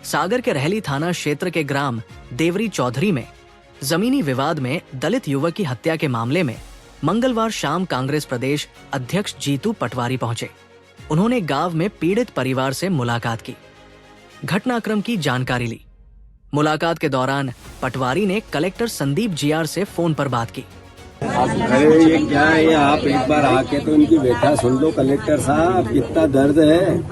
सागर के रहली थाना क्षेत्र के ग्राम देवरी चौधरी में जमीनी विवाद में दलित युवक की हत्या के मामले में मंगलवार शाम कांग्रेस प्रदेश अध्यक्ष जीतू पटवारी पहुंचे। उन्होंने गांव में पीड़ित परिवार से मुलाकात की, घटनाक्रम की जानकारी ली। मुलाकात के दौरान पटवारी ने कलेक्टर संदीप जीआर से फोन पर बात की। अरे ये क्या है, आप एक बार आके तो इनकी व्यथा सुन लो। कलेक्टर साहब, कितना दर्द है,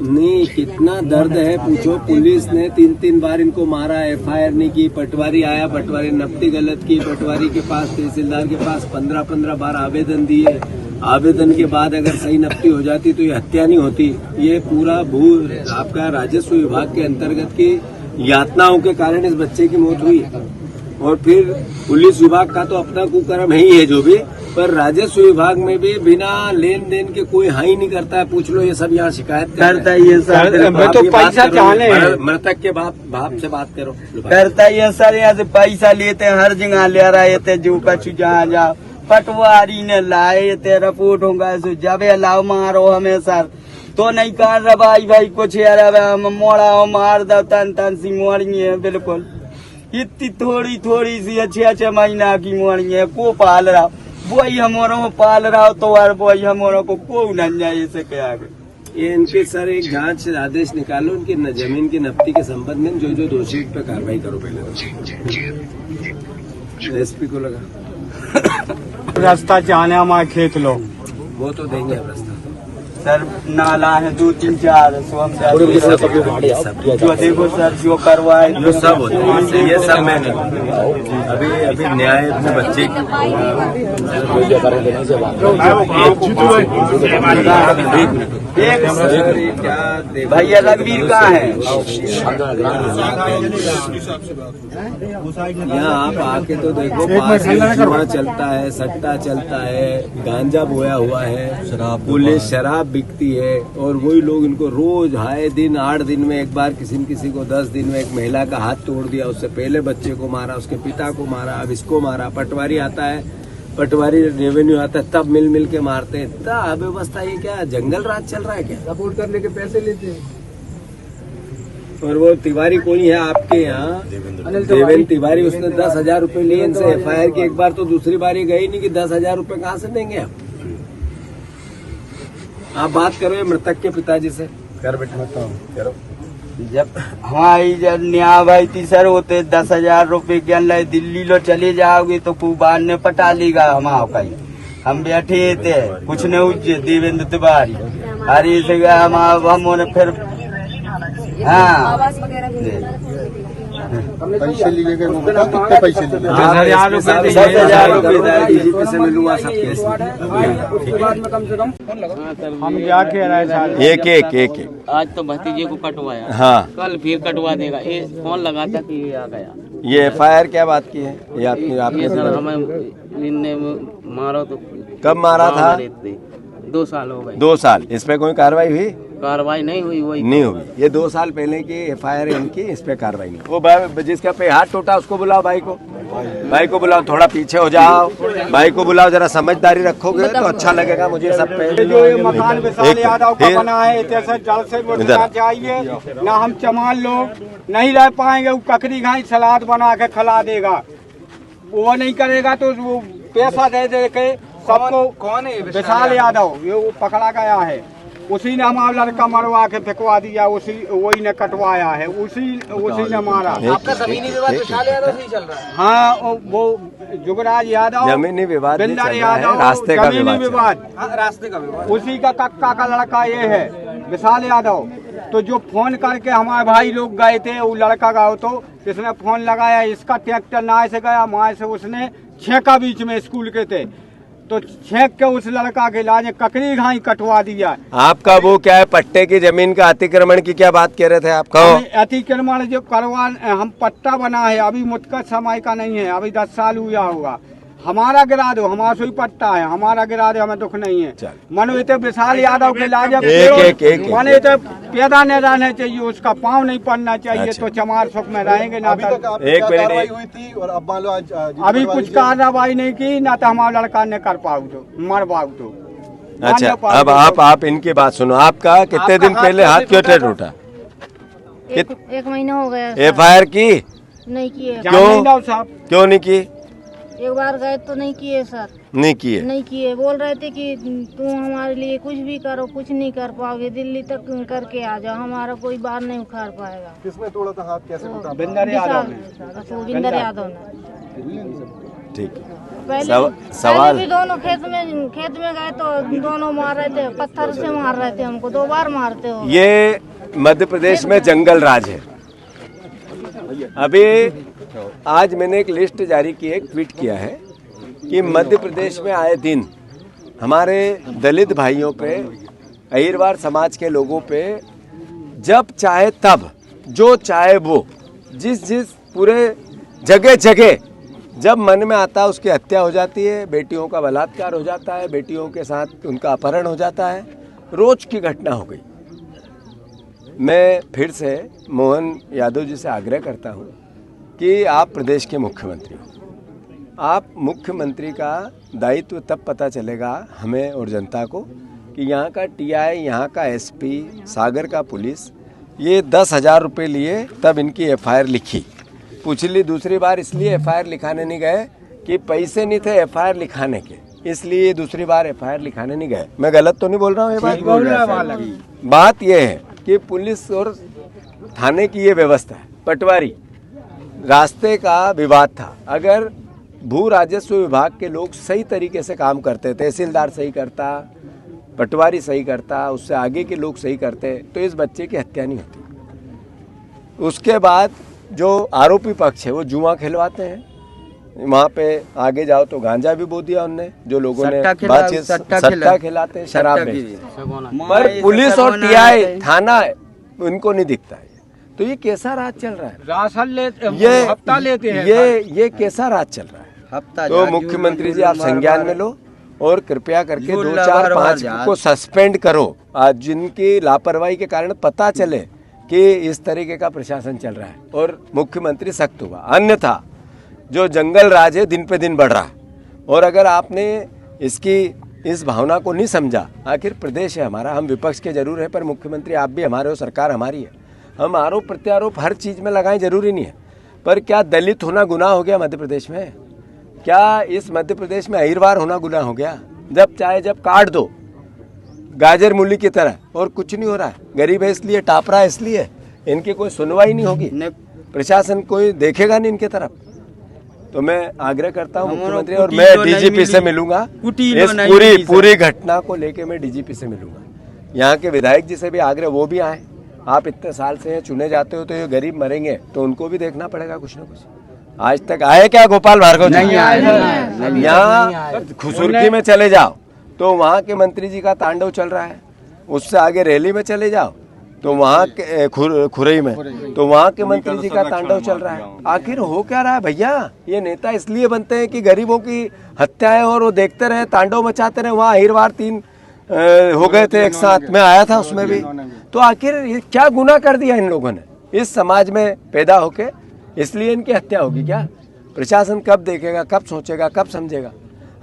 नहीं कितना दर्द है पूछो। पुलिस ने 3 बार इनको मारा, एफआईआर नहीं की। पटवारी आया, पटवारी ने नफ्ती गलत की। पटवारी के पास, तहसीलदार के पास 15 बार आवेदन दिए। आवेदन के बाद अगर सही नफ्ती हो जाती तो ये हत्या नहीं होती। ये पूरा आपका राजस्व विभाग के अंतर्गत की यातनाओं के कारण इस बच्चे की मौत हुई। और फिर पुलिस विभाग का तो अपना कुकर्म ही है जो भी, पर राजस्व विभाग में भी बिना लेन देन के कोई हाई नहीं करता है। पूछ लो, ये सब यहाँ शिकायत करता है। ये सर, मैं तो पैसा चाहने मृतक के बाप से बात करो। करता है सर, यहाँ से पैसा लेते हैं, हर जगह ले रहे थे। जो कछु जहाँ जाओ पटवारी ने लाए थे, रिपोर्ट होगा जब लाओ मारो हमें सर तो नहीं कर रहा भाई कुछ यार मोड़ा मार दो तन सी मोड़ी है। बिल्कुल इतनी थोड़ी सी 6 महीना की मोड़ी है। को पाल रहा वही हमारों को पाल रहा तो यार वही हमारों को नहीं जाए इसे क्या। ये इनके सर एक जांच आदेश निकालो, इनकी जमीन की नफ्ती के संबंध में जो दोषी पे कार्रवाई करो। पहले एसपी को लगा रास्ता जाने हमारे खेत लो, वो तो देंगे रास्ता। सर नाला है 2-3-4 सो हम जो देखो सर जो करवाए जो सब होता है, ये सब मैंने अभी न्याय अपने बच्चे की भैया रणवीर कहाँ है? यहाँ आप आके तो देखो, जुआ चलता है, सट्टा चलता है, गांजा बोया हुआ है, पुलिस शराब बिकती है। और वही लोग इनको रोज आए दिन 8 दिन में एक बार किसी न किसी को 10 दिन में एक महिला का हाथ तोड़ दिया, उससे पहले बच्चे को मारा, उसके पिता को मारा, अब इसको मारा। पटवारी आता है, पटवारी रेवेन्यू आता है, तब मिल के मारते हैं। इतना अव्यवस्था, ये क्या जंगल राज चल रहा है क्या? सपोर्ट करने के पैसे लेते हैं। और वो तिवारी कोई है आपके यहाँ, देवेंद्र तिवारी, उसने 10,000 रूपये लिए इनसे एफआईआर की एक बार, तो दूसरी बार ये गई नहीं कि 10,000 रूपये कहाँ से देंगे आप बात करो ये मृतक के पिताजी से। कर बैठे करो। जब हमारी जब न्याय भाई थी सर होते 10,000 रूपये के अंदर दिल्ली लो चले जाओगे तो कुबार ने पटा लेगा हमारा। हम बैठे थे कुछ नहीं हुए, देवेंद्र तिवारी अरे से गया हम फिर हाँ पैसे लिए गए, कितने पैसे लिए? 10,000 रुपये से मिलूंगा सब केस। हम क्या कह रहे हैं? एक आज तो भतीजे को कटवाया, हाँ, कल फिर कटवा देगा। ये फोन लगा था कि ये आ गया। ये एफआईआर क्या बात की है? ये सर हमें इनने मारो तो कब मारा था? 2 साल हो गए। 2 साल। इस पे कोई कार्रवाई हुई? कार्रवाई नहीं हुई, वही नहीं हुई। ये 2 साल पहले की एफआईआर है इनकी, इस पे कार्रवाई नहीं। वो जिसका पे हाथ टूटा उसको बुलाओ, भाई को बुलाओ, थोड़ा पीछे हो जाओ, भाई को बुलाओ, जरा समझदारी रखोगे तो अच्छा लगेगा मुझे। सब पे जो ये मकान विशाल यादव का बना है, जैसे जल से बचना चाहिए ना। हम चमार लोग नहीं रह पाएंगे, वो ककड़ी घाई सलाद बना के खिला देगा। वो नहीं करेगा तो वो पैसा दे के सबको। कौन है विशाल यादव? ये वो पकड़ा गया है, उसी ने हमारा लड़का मरवा के फेंकवा दिया, वही ने कटवाया है, उसी ने मारा। आपका जमीनी विवाद विशाल यादव से ही चल रहा है? हाँ, वो जुगराज यादव, जमीनी विवाद, बिंदर यादव, रास्ते का विवाद, उसी का कक्का का लड़का ये है विशाल यादव। तो जो फोन करके हमारे भाई लोग गए थे, वो लड़का गाँव तो इसने फोन लगाया, इसका ट्रैक्टर नाय से गया, माए से उसने छेका बीच में स्कूल के थे तो छेक के उस लड़का के लाने ककड़ी घाई कटवा दिया। आपका वो क्या है, पट्टे की जमीन का अतिक्रमण की क्या बात कह रहे थे आप? कहो। अतिक्रमण जो करवा, हम पट्टा बना है, अभी मुतकद समय का नहीं है, अभी 10 साल हुआ होगा। हमारा गिरा दो, हमारा सोई पट्टा है, हमारा गिरा दो, हमें दुख नहीं है। मनो इतने विशाल यादव के लाजब मन इतने पैदा नहीं रहना चाहिए, उसका पाँव नहीं पड़ना चाहिए। तो चमार सुख में रहेंगे ना। अभी कुछ कार्रवाई नहीं की ना, तो हमारा लड़का ने कर पाऊ तो मर पाऊ तो। अच्छा, अब आप इनकी बात सुनो। आपका कितने दिन पहले हाथ क्यों टूटा? एक महीना हो गया सर। एफआईआर की? नहीं किए। क्यों नहीं की? एक बार गए तो नहीं किए सर। नहीं किए? नहीं किए। बोल रहे थे कि तुम हमारे लिए कुछ भी करो, कुछ नहीं कर पाओगे, दिल्ली तक करके आ जाओ, हमारा कोई बार नहीं उखाड़ पाएगा। किसने तोड़ा था हाथ, कैसे टूटा? बिंदर यादव ने। ठीक है। पहले भी दोनों खेत में गए तो दोनों मार रहे थे, पत्थर से मार रहे थे हमको, 2 बार मारते हो। ये मध्य प्रदेश में जंगल राज है। अभी आज मैंने एक लिस्ट जारी की है, एक ट्वीट किया है कि मध्य प्रदेश में आए दिन हमारे दलित भाइयों पे, अहिरवार समाज के लोगों पे जब चाहे तब, जो चाहे वो, जिस पूरे जगह जगह जब मन में आता है उसकी हत्या हो जाती है, बेटियों का बलात्कार हो जाता है, बेटियों के साथ उनका अपहरण हो जाता है। रोज की घटना हो गई। मैं फिर से मोहन यादव जी से आग्रह करता हूं कि आप प्रदेश के मुख्यमंत्री हो। आप मुख्यमंत्री का दायित्व तब पता चलेगा हमें और जनता को कि यहाँ का टीआई, यहाँ का एसपी, सागर का पुलिस ये 10,000 रुपये लिए तब इनकी एफआईआर लिखी। पिछली दूसरी बार इसलिए एफआईआर लिखाने नहीं गए कि पैसे नहीं थे एफआईआर लिखाने के, इसलिए दूसरी बार एफआईआर लिखाने नहीं गए। मैं गलत तो नहीं बोल रहा हूँ? ये बात ये है कि पुलिस और थाने की ये व्यवस्था है। पटवारी रास्ते का विवाद था, अगर भू राजस्व विभाग के लोग सही तरीके से काम करते, तहसीलदार सही करता, पटवारी सही करता, उससे आगे के लोग सही करते, तो इस बच्चे की हत्या नहीं होती। उसके बाद जो आरोपी पक्ष है वो जुआ खिलवाते हैं, वहाँ पे आगे जाओ तो गांजा भी बो दिया उनने, जो लोगों ने बातचीत, सट्टा खिलाते हैं, शराब बेचते, पर पुलिस और टीआई थाना उनको नहीं दिखता है। तो ये कैसा राज चल रहा है? राशन लेते, ये हफ्ता लेते हैं। ये कैसा राज चल रहा है? तो मुख्यमंत्री जी आप संज्ञान में लो और कृपया करके 2, 4, 5 को सस्पेंड करो। आज जिनकी लापरवाही के कारण पता चले कि इस तरीके का प्रशासन चल रहा है और मुख्यमंत्री सख्त हुआ, अन्यथा जो जंगल राज है दिन पे दिन बढ़ रहा है। और अगर आपने इस भावना को नहीं समझा, आखिर प्रदेश है हमारा, हम विपक्ष के जरूर है पर मुख्यमंत्री आप भी हमारे हो, सरकार हमारी है। हम आरोप प्रत्यारोप हर चीज़ में लगाएं, जरूरी नहीं है। पर क्या दलित होना गुनाह हो गया मध्य प्रदेश में? क्या इस मध्य प्रदेश में अहिरवार होना गुनाह हो गया? जब चाहे जब काट दो गाजर मूली की तरह, और कुछ नहीं हो रहा है। गरीब है इसलिए, टाप रहा है इसलिए, इनकी कोई सुनवाई नहीं होगी, प्रशासन कोई देखेगा नहीं इनके तरफ। तो मैं आग्रह करता हूँ मुख्यमंत्री, और मैं डीजीपी से मिलूंगा, इस पूरी घटना को लेके मैं डीजीपी से मिलूंगा। यहाँ के विधायक जी से भी आग्रह, वो भी आए। आप इतने साल से चुने जाते हो तो ये गरीब मरेंगे तो उनको भी देखना पड़ेगा कुछ ना कुछ। आज तक आए क्या गोपाल भार्गव? नहीं आए। यहाँ खुसुरकी में चले जाओ तो वहाँ के मंत्री जी का तांडव चल रहा है, उससे आगे रैली में चले जाओ तो वहाँ के खुरई में तो वहाँ के मंत्री जी का तांडव चल रहा है। आखिर हो क्या रहा है भैया? ये नेता इसलिए बनते हैं कि गरीबों की हत्याएं और वो देखते रहे, तांडव मचाते रहे। वहाँ अहिरवार 3 हो गए थे एक साथ, मैं आया था उसमें भी। तो आखिर ये क्या गुनाह कर दिया इन लोगों ने इस समाज में पैदा होके? इसलिए इनकी हत्या होगी क्या? प्रशासन कब देखेगा, कब सोचेगा, कब समझेगा?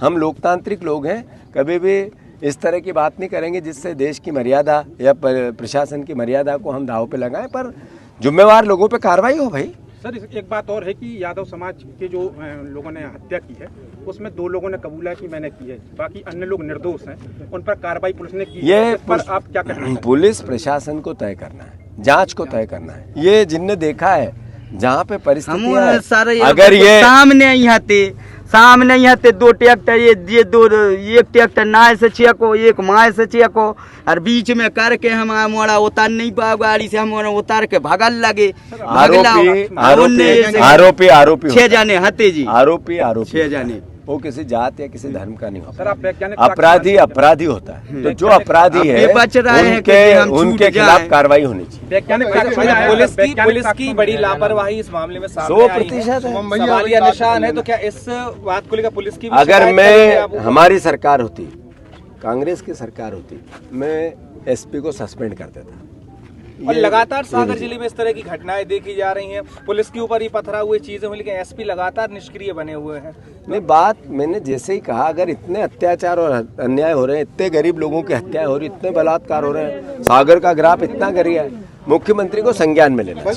हम लोकतांत्रिक लोग हैं, कभी भी इस तरह की बात नहीं करेंगे जिससे देश की मर्यादा या प्रशासन की मर्यादा को हम दांव पे लगाएं, पर जिम्मेवार लोगों पे कार्रवाई हो भाई। सर एक बात और है कि यादव समाज के जो लोगों ने हत्या की है उसमें 2 लोगों ने कबूला कि मैंने की है, बाकी अन्य लोग निर्दोष हैं, उन पर कार्रवाई पुलिस ने की। ये पर आप क्या कहना है? पुलिस प्रशासन को तय करना है, जांच को तय करना है। ये जिनने देखा है जहाँ पे परिस्थिति अगर ये सामने यहाँ थे 2 ट्रैक्टर, एक ट्रैक्टर नाय से चेको, एक माय से चेको, और बीच में करके हम मोड़ा उतार नहीं पा, गाड़ी से हम उतार के भगल लगे। आरोपी 6 जाने हते जी, आरोपी 6 जाने। वो किसी जात या किसी धर्म का नहीं होता, अपराधी होता है। तो जो अपराधी है उनके खिलाफ कार्रवाई होनी चाहिए। पुलिस की बड़ी लापरवाही इस मामले में 100% सवालिया निशान है। तो क्या इस बात को लेकर पुलिस की अगर मैं हमारी सरकार होती, कांग्रेस की सरकार होती, मैं एसपी को सस्पेंड कर देता। और लगातार सागर जिले में इस तरह की घटनाएं देखी जा रही हैं, पुलिस के ऊपर ही पथराव हुए चीजें हुई, लेकिन एसपी लगातार निष्क्रिय बने हुए हैं। नहीं, बात मैंने जैसे ही कहा, अगर इतने अत्याचार और अन्याय हो रहे हैं, इतने गरीब लोगों की हत्याएं हो रही, इतने बलात्कार हो रहे हैं, सागर का ग्राफ इतना गिरा है, मुख्यमंत्री को संज्ञान में लेना चाहिए।